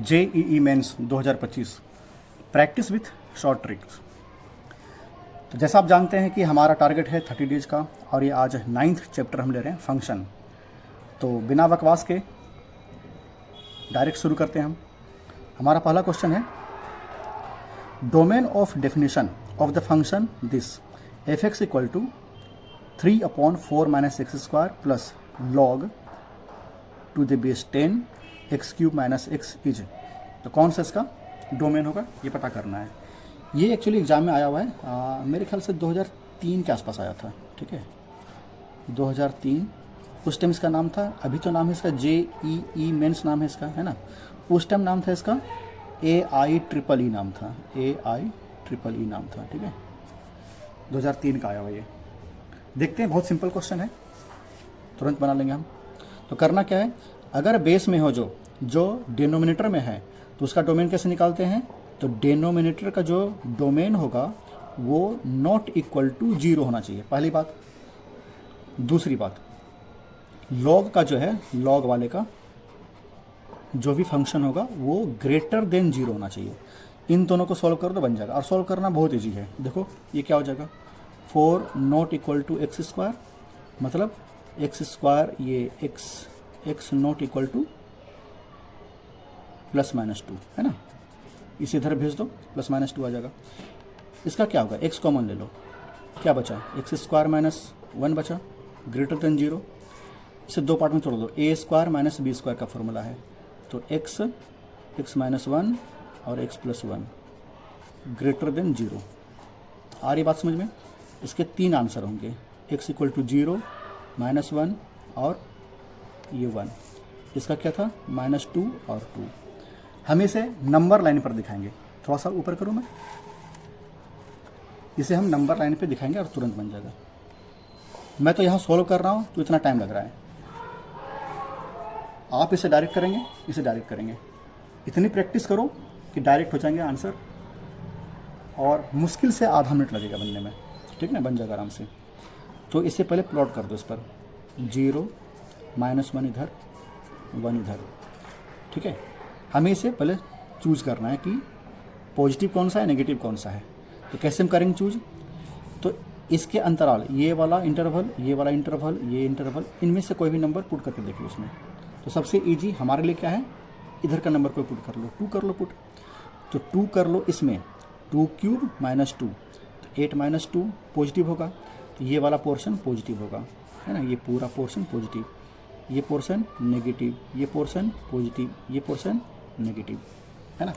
JEE mains 2025 practice with short tricks. तो जैसा आप जानते हैं कि हमारा टारगेट है 30 डेज का, और ये आज 9th चैप्टर हम ले रहे हैं, फंक्शन। तो बिना बकवास के डायरेक्ट शुरू करते हैं हम। हमारा पहला क्वेश्चन है, domain of definition of the function this f(x) equal to 3/4 - x² plus log to the base 10 x³ - x is. तो कौन सा इसका डोमेन होगा ये पता करना है। ये एक्चुअली एग्जाम में आया हुआ है, मेरे ख्याल से 2003 के आसपास आया था। ठीक है, 2003 उस टाइम इसका नाम था। अभी तो नाम है इसका JEE मेंस नाम है इसका, है ना। उस टाइम नाम था इसका AIEEE नाम था, AIEEE नाम था। ठीक है, 2003 का आया हुआ ये। देखते हैं, बहुत सिंपल क्वेश्चन है, तुरंत बना लेंगे हम। तो करना क्या है, अगर बेस में हो जो डिनोमिनेटर में है तो उसका डोमेन कैसे निकालते हैं। तो डिनोमिनेटर का जो डोमेन होगा वो नॉट इक्वल टू 0 होना चाहिए, पहली बात। दूसरी बात, लॉग का जो है, लॉग वाले का जो भी फंक्शन होगा वो ग्रेटर देन 0 होना चाहिए। इन दोनों को सॉल्व कर दो, बन जाएगा। और सॉल्व करना बहुत ईजी है। देखो ये क्या हो जाएगा, 4 नॉट इक्वल टू x², मतलब x², ये x नॉट इक्वल टू +-2, है ना। इसे इधर भेज दो, +-2 आ जाएगा। इसका क्या होगा, x कॉमन ले लो, क्या बचा, x² - 1 बचा, ग्रेटर देन 0। इसे दो पार्ट में तोड़ दो, a² - b² का फॉर्मूला है। तो x -1 और x + 1 ग्रेटर देन 0। आ रही बात समझ में। इसके 3 आंसर होंगे, x इक्वल टू 0, -1 और ये 1। इसका क्या था, -2 और 2। हम इसे नंबर लाइन पर दिखाएंगे। थोड़ा सा ऊपर करूँ मैं, इसे हम नंबर लाइन पे दिखाएंगे और तुरंत बन जाएगा। मैं तो यहाँ सॉल्व कर रहा हूँ तो इतना टाइम लग रहा है, आप इसे डायरेक्ट करेंगे, इसे डायरेक्ट करेंगे। इतनी प्रैक्टिस करो कि डायरेक्ट हो जाएंगे आंसर, और मुश्किल से आधा मिनट लगेगा बनने में। ठीक ना, बन जाएगा आराम से। तो इसे पहले प्लॉट कर दो इस पर, 0 -1 इधर, 1 इधर। ठीक है, हमें इसे पहले चूज करना है कि पॉजिटिव कौन सा है, नेगेटिव कौन सा है। तो कैसे हम करेंगे चूज, तो इसके अंतराल, ये वाला इंटरवल, ये वाला इंटरवल, ये इंटरवल, इनमें से कोई भी नंबर पुट करके देखिए उसमें। तो सबसे इजी हमारे लिए क्या है, इधर का नंबर कोई पुट कर लो, 2 कर लो पुट। तो 2 कर लो इसमें, 2³ -2, तो 8 - 2 पॉजिटिव होगा। तो ये वाला पोर्शन पॉजिटिव होगा, है ना। ये पूरा पोर्शन पॉजिटिव, ये पोर्शन नेगेटिव, ये पोर्शन पॉजिटिव, ये पोर्शन नेगेटिव, है ना।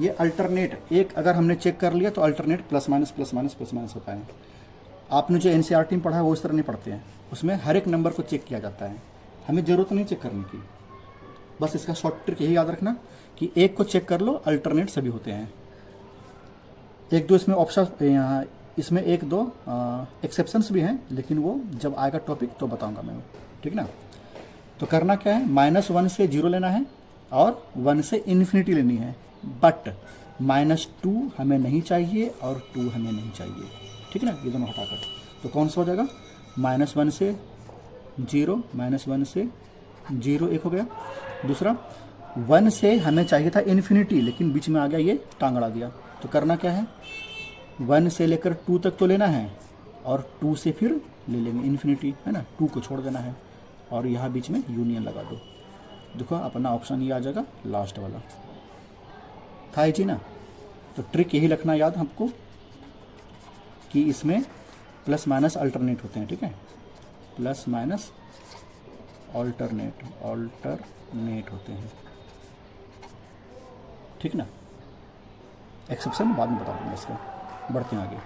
ये अल्टरनेट, एक अगर हमने चेक कर लिया तो अल्टरनेट +- होता है। आपने जो NCERT में पढ़ा है वो इस तरह नहीं पढ़ते हैं, उसमें हर एक नंबर को चेक किया जाता है। हमें ज़रूरत नहीं चेक करने की, बस इसका शॉर्ट ट्रिक यही याद रखना कि एक को चेक कर लो, अल्टरनेट सभी होते हैं। एक दो इसमें ऑप्शन, इसमें एक दो एक्सेप्शंस भी हैं, लेकिन वो जब आएगा टॉपिक तो बताऊंगा मैं। ठीक ना। तो करना क्या है, -1 से 0 लेना है और 1 से इन्फिनिटी लेनी है। बट -2 हमें नहीं चाहिए और 2 हमें नहीं चाहिए। ठीक ना, ये दोनों हटाकर। तो कौन सा हो जाएगा, -1 से 0, -1 से 0 एक हो गया। दूसरा 1 से हमें चाहिए था इन्फिनिटी, लेकिन बीच में आ गया ये, टांग अड़ा दिया। तो करना क्या है, 1 से लेकर 2 तक तो लेना है, और 2 से फिर ले लेंगे इन्फिनिटी, है ना। 2 को छोड़ देना है, और यहाँ बीच में यूनियन लगा दो। देखो अपना ऑप्शन ये आ जाएगा लास्ट वाला, था जी ना। तो ट्रिक यही रखना याद हमको कि इसमें +- अल्टरनेट होते हैं। ठीक है, +- अल्टरनेट होते हैं। ठीक ना, एक्सेप्शन बाद में बता दूंगा इसका। बढ़ते हैं आगे,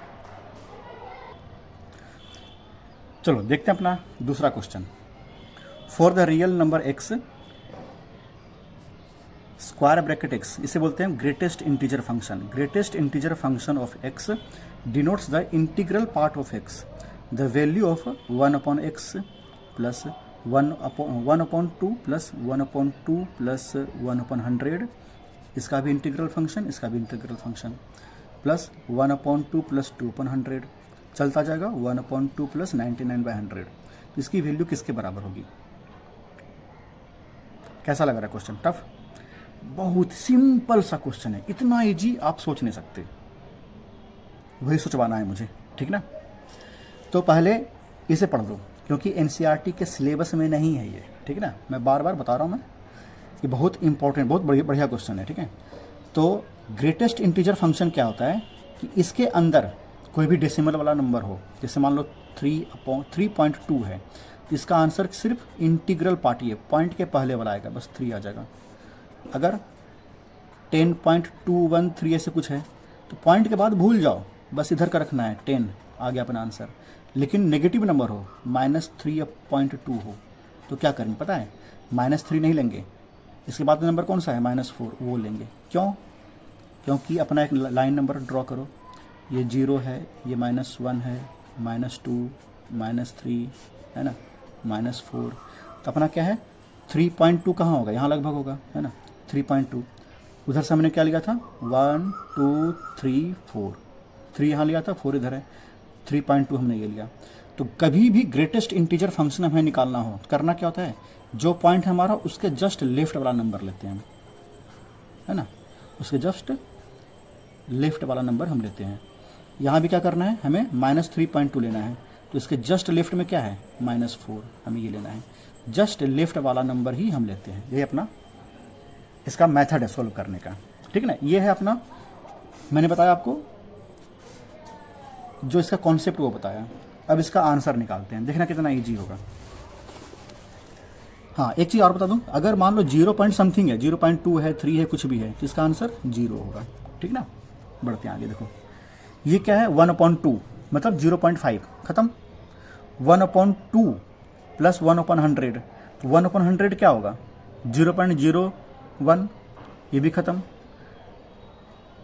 चलो देखते हैं अपना दूसरा question. For the real number x, square bracket x, इसे बोलते हैं greatest integer function. Greatest integer function of x denotes the integral part of x, the value of 1/x plus 1/2 plus 1/2 plus 1/100। इसका भी इंटीग्रल फंक्शन, इसका भी integral function, plus 1/2 plus 2/100 चलता जाएगा, 1/2 plus 99/100। तो इसकी वैल्यू किसके बराबर होगी। कैसा लग रहा है क्वेश्चन, टफ। बहुत सिंपल सा क्वेश्चन है, इतना इजी आप सोच नहीं सकते, वही सोचवाना है मुझे, ठीक ना। तो पहले इसे पढ़ लो, क्योंकि एनसीईआरटी के सिलेबस में नहीं है ये, ठीक ना। मैं बार बार बता रहा हूँ मैं, ये बहुत इंपॉर्टेंट, बहुत बढ़िया क्वेश्चन है, ठीक है। तो ग्रेटेस्ट इंटीजर फंक्शन क्या होता है कि इसके अंदर कोई भी डेसिमल वाला नंबर हो, जैसे मान लो 3.2 है, तो इसका आंसर सिर्फ इंटीग्रल पार्ट ही है, पॉइंट के पहले वाला आएगा, बस 3 आ जाएगा। अगर 10.213 ऐसे कुछ है तो पॉइंट के बाद भूल जाओ, बस इधर का रखना है, 10 आ गया अपना आंसर। लेकिन नेगेटिव नंबर हो, -3.2 हो, तो क्या करेंगे पता है, -3 नहीं लेंगे, इसके बाद नंबर कौन सा है -4, वो लेंगे। क्यों? क्योंकि अपना एक लाइन नंबर ड्रॉ करो, ये 0 है, ये -1 है, -2, -3 है ना, -4, तो अपना क्या है 3.2 कहाँ होगा, यहाँ लगभग होगा, है ना 3.2। उधर से हमने क्या लिया था 1 2 3 4, 3 यहाँ लिया था, 4 इधर है, 3.2 हमने ये लिया। तो कभी भी ग्रेटेस्ट इंटीजर फंक्शन हमें निकालना हो, करना क्या होता है, जो पॉइंट है हमारा उसके जस्ट लेफ्ट वाला नंबर लेते हैं हम, है ना, उसके जस्ट लेफ्ट वाला नंबर हम लेते हैं। यहाँ भी क्या करना है, हमें -3.2 लेना है, तो इसके जस्ट लेफ्ट में क्या है -4, हमें ये लेना है, जस्ट लेफ्ट वाला नंबर ही हम लेते हैं। ये अपना इसका मेथड है सोल्व करने का, ठीक है ना। ये है अपना, मैंने बताया आपको जो इसका कॉन्सेप्ट वो बताया। अब इसका आंसर निकालते हैं, देखना कितना इजी होगा। हाँ, एक चीज़ और बता दूं, अगर मान लो 0 पॉइंट समथिंग है, 0.2 है, 3 है, कुछ भी है, तो इसका आंसर 0 होगा, ठीक ना। बढ़ते हैं आगे, देखो ये क्या है 1/2 मतलब 0.5, खत्म। 1/2 प्लस 1/100, तो 1/100 क्या होगा 0.01, ये भी खत्म।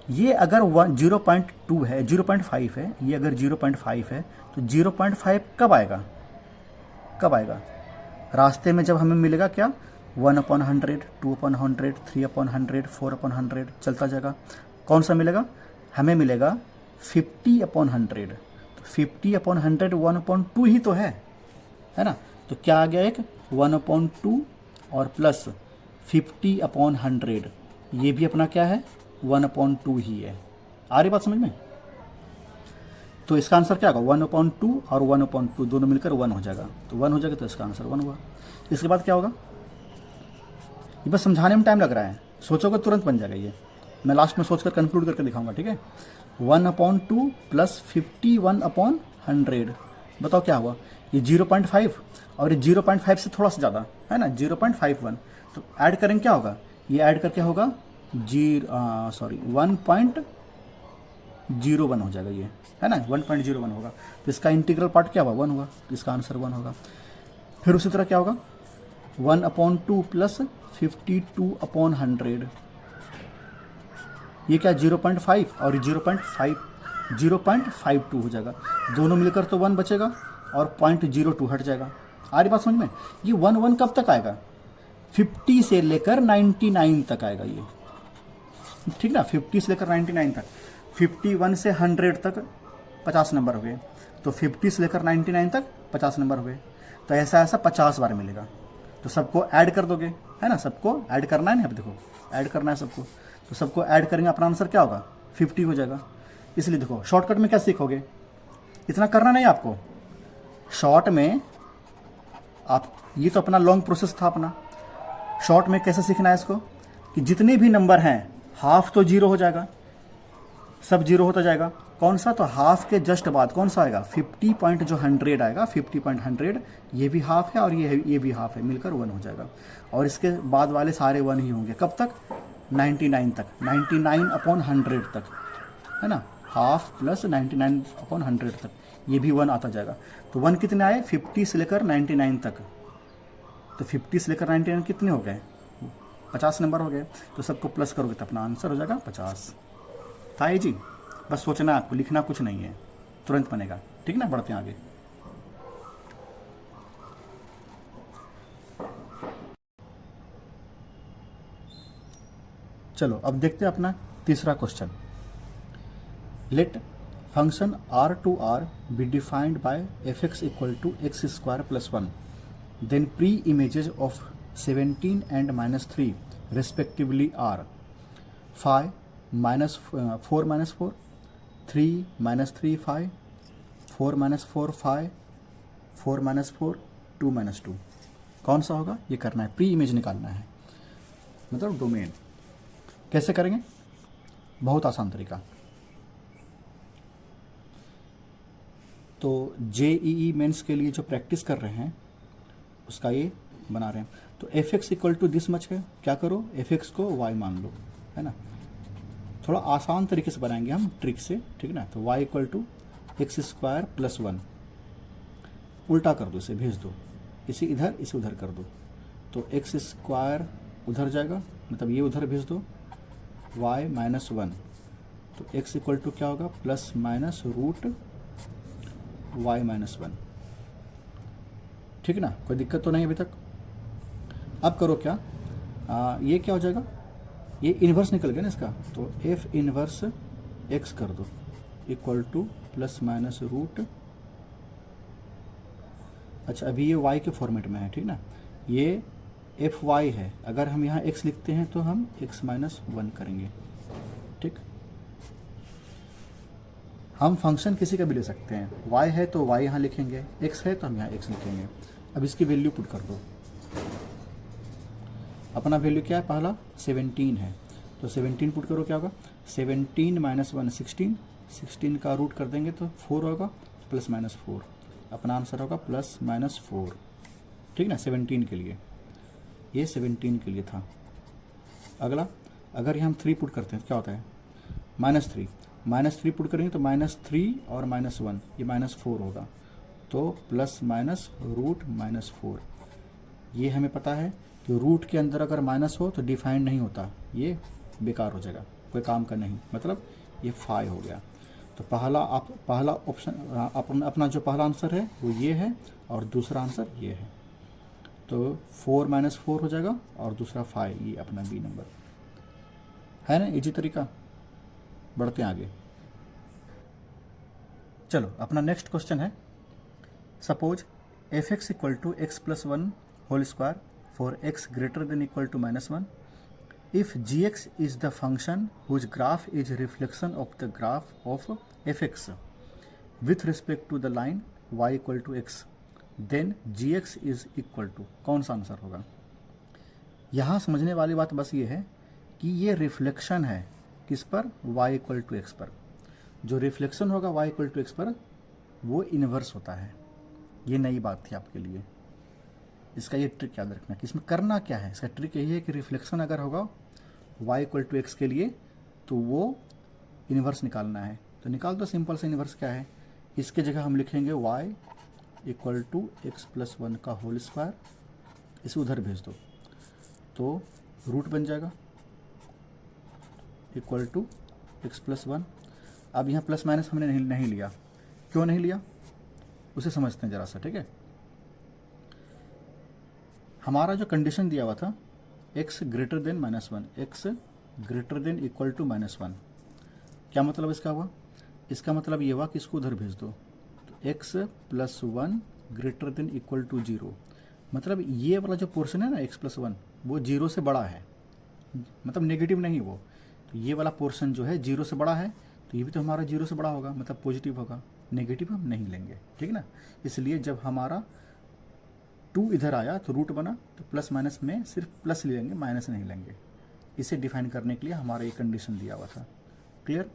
ये अगर 0.2 है, 0.5 है, ये अगर 0.5 है, तो 0.5 कब आएगा, कब आएगा रास्ते में, जब हमें मिलेगा क्या 1/100, 2/100, 3/100, 4/100 चलता जाएगा। कौन सा मिलेगा, हमें मिलेगा 50/100, तो 50/100 1/2 ही तो है ना। तो क्या आ गया, एक 1/2 और प्लस 50/100, ये भी अपना क्या है 1/2 ही है। आ रही बात समझ में। तो इसका आंसर क्या होगा 1/2 और 1/2 दोनों मिलकर 1 हो जाएगा, तो 1 हो जाएगा, तो इसका आंसर 1 हुआ। इसके बाद क्या होगा, ये बस समझाने में टाइम लग रहा है, सोचोगे तुरंत बन जाएगा ये, मैं लास्ट में सोचकर कंक्लूड करके दिखाऊंगा, ठीक है। 1/2 प्लस 51/100, बताओ क्या हुआ, ये 0.5 और ये 0.5 से थोड़ा सा ज़्यादा है ना 0.51, तो ऐड करेंगे क्या होगा, ये ऐड करके होगा 1.01 हो जाएगा, ये है ना 1.01 होगा। तो इसका इंटीग्रल पार्ट क्या हुआ 1 हुआ, तो इसका आंसर 1 होगा। फिर उसी तरह क्या होगा 1/2 प्लस 52/100, ये क्या 0.5 और 0.52 हो जाएगा, दोनों मिलकर तो 1 बचेगा और 0.02 हट जाएगा। आ रही बात समझ में। ये 1 कब तक आएगा, 50 से लेकर 99 तक आएगा ये, ठीक ना, 50 से लेकर 99 तक। 51 से 100 तक 50 नंबर हो गए, तो 50 से लेकर 99 तक 50 नंबर हो गए, तो ऐसा ऐसा 50 बार मिलेगा। तो सबको ऐड कर दोगे, है ना, सबको ऐड करना है ना, अब देखो ऐड करना है सबको, तो सबको ऐड करेंगे, अपना आंसर क्या होगा 50 हो जाएगा। इसलिए देखो शॉर्टकट में क्या सीखोगे, इतना करना नहीं आपको, शॉर्ट में आप, ये तो अपना लॉन्ग प्रोसेस था अपना, शॉर्ट में कैसे सीखना है इसको, कि जितने भी नंबर हैं हाफ तो 0 हो जाएगा, सब 0 होता जाएगा। कौन सा, तो हाफ के जस्ट बाद कौन सा आएगा 50.100 आएगा, 50.100 ये भी हाफ है और ये भी हाफ है, मिलकर 1 हो जाएगा। और इसके बाद वाले सारे 1 ही होंगे, कब तक 99 तक, 99/100 तक, है ना, हाफ प्लस 99/100 तक, ये भी 1 आता जाएगा। तो 1 कितने आए 50 से लेकर 99 तक, तो 50 से लेकर 99 कितने हो गए 50 नंबर हो गए, तो सबको प्लस करोगे तो अपना आंसर हो जाएगा 50। था ये जी, बस सोचना है आपको, लिखना कुछ नहीं है, तुरंत बनेगा, ठीक ना। बढ़ते हैं आगे। चलो अब देखते हैं अपना तीसरा question. Let function r2r be defined by fx equal to x² + 1, then pre-images of 17 and -3 respectively are 5 minus 4 minus 4, 3 minus 3 5, 4 minus 4 5, 4 minus 4 2 minus 2। कौन सा होगा ये करना है, प्री इमेज निकालना है, मतलब डोमेन। कैसे करेंगे, बहुत आसान तरीका। तो JEE मेंस के लिए जो प्रैक्टिस कर रहे हैं उसका ये बना रहे हैं। तो fx equal to this much है, क्या करो fx को y मान लो, है ना। थोड़ा आसान तरीके से बनाएंगे हम ट्रिक से, ठीक है ना। तो y equal to x square plus 1, उल्टा कर दो, इसे भेज दो, इसे इधर इसे उधर कर दो। तो एक्स स्क्वायर उधर जाएगा, मतलब ये उधर भेज दो, y माइनस 1, तो x इक्वल टू क्या होगा, plus minus root y minus 1, ठीक है ना। कोई दिक्कत तो नहीं अभी तक। अब करो क्या, ये क्या हो जाएगा, ये इन्वर्स निकल गया ना इसका, तो f इन्वर्स x कर दो equal to plus minus root, अच्छा अभी ये y के फॉर्मेट में है, ठीक ना। ये fy है, अगर हम यहाँ x लिखते हैं तो हम x माइनस 1 करेंगे, ठीक। हम फंक्शन किसी का भी ले सकते हैं, y है तो y यहाँ लिखेंगे, x है तो हम यहाँ x लिखेंगे। अब इसकी वैल्यू पुट कर दो, अपना वैल्यू क्या है, पहला 17 है, तो 17 पुट करो, क्या होगा 17 माइनस 1 16, 16 का रूट कर देंगे तो 4 होगा, प्लस माइनस 4, अपना आंसर होगा प्लस माइनस 4, ठीक ना। 17 के लिए, ये 17 के लिए था। अगला, अगर हम 3 पुट करते हैं तो क्या होता है, माइनस 3 पुट करेंगे तो माइनस 3 और माइनस 1, ये माइनस 4 होगा, तो प्लस माइनस रूट माइनस 4। ये हमें पता है कि रूट के अंदर अगर माइनस हो तो डिफाइंड नहीं होता, ये बेकार हो जाएगा, कोई काम का नहीं, मतलब ये 5 हो गया। तो पहला ऑप्शन अपना जो पहला आंसर है वो ये है, और दूसरा आंसर ये है, तो 4 माइनस 4 हो जाएगा, और दूसरा 5, ये अपना बी नंबर है ना। इजी तरीका, बढ़ते हैं आगे। चलो अपना नेक्स्ट क्वेश्चन है, suppose fx equal to x plus 1 whole square for x greater than equal to minus 1, if gx is the function whose graph is reflection of the graph of fx with respect to the line y equal to x, then gx is equal to, कौन सा answer होगा। यहाँ समझने वाली बात बस ये है कि ये रिफ्लेक्शन है किस पर, y इक्वल टू एक्स पर। जो रिफ्लेक्शन होगा y इक्वल टू एक्स पर वो इन्वर्स होता है, ये नई बात थी आपके लिए। इसका ये ट्रिक याद रखना कि इसमें करना क्या है। इसका ट्रिक यही है कि रिफ्लेक्शन अगर होगा y इक्वल टू एक्स के लिए तो वो इन्वर्स निकालना है। तो निकाल दो, सिंपल से इन्वर्स क्या है, इसके जगह हम लिखेंगे y equal to x plus 1 का होल स्क्वायर, इसे उधर भेज दो तो रूट बन जाएगा इक्वल टू एक्स प्लस 1। अब यहाँ प्लस माइनस हमने नहीं लिया, क्यों नहीं लिया उसे समझते हैं ज़रा सा, ठीक है। हमारा जो कंडीशन दिया हुआ था x greater than minus 1, x greater than equal to minus 1, क्या मतलब इसका हुआ, इसका मतलब ये हुआ कि इसको उधर भेज दो, तो x प्लस 1 ग्रेटर देन इक्वल टू 0, मतलब ये वाला जो पोर्शन है ना x प्लस 1 वो 0 से बड़ा है, मतलब नेगेटिव नहीं वो, तो ये वाला पोर्शन जो है 0 से बड़ा है, तो ये भी तो हमारा 0 से बड़ा होगा, मतलब पॉजिटिव होगा, नेगेटिव हम नहीं लेंगे, ठीक है ना। इसलिए जब हमारा 2 इधर आया तो रूट बना, तो प्लस माइनस में सिर्फ प्लस ले लेंगे, माइनस नहीं लेंगे। इसे डिफाइन करने के लिए हमारा ये कंडीशन दिया हुआ था। क्लियर,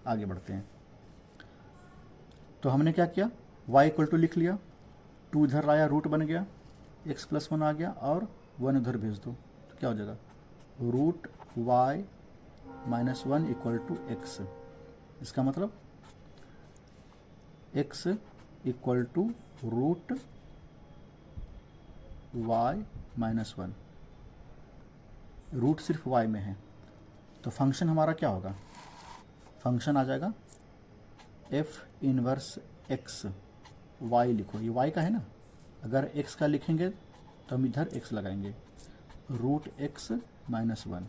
आगे बढ़ते हैं। तो हमने क्या किया, y इक्वल टू लिख लिया, 2 इधर आया रूट बन गया, x प्लस 1 आ गया और 1 उधर भेज दो, तो क्या हो जाएगा, root y minus 1 equal to x. इसका मतलब x equal to root y minus 1, root सिर्फ y में है, तो फंक्शन हमारा क्या होगा, फंक्शन आ जाएगा f इनवर्स x, y लिखो, ये y का है ना, अगर x का लिखेंगे तो हम इधर x लगाएंगे, रूट x माइनस 1।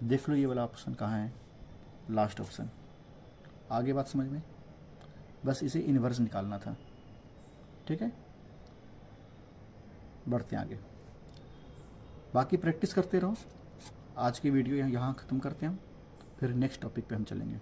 देख लो ये वाला ऑप्शन कहाँ है, लास्ट ऑप्शन। आगे बात समझ में, बस इसे इन्वर्स निकालना था, ठीक है। बढ़ते हैं आगे, बाकी प्रैक्टिस करते रहो, आज की वीडियो यहाँ ख़त्म करते हैं हम, फिर नेक्स्ट टॉपिक पे हम चलेंगे।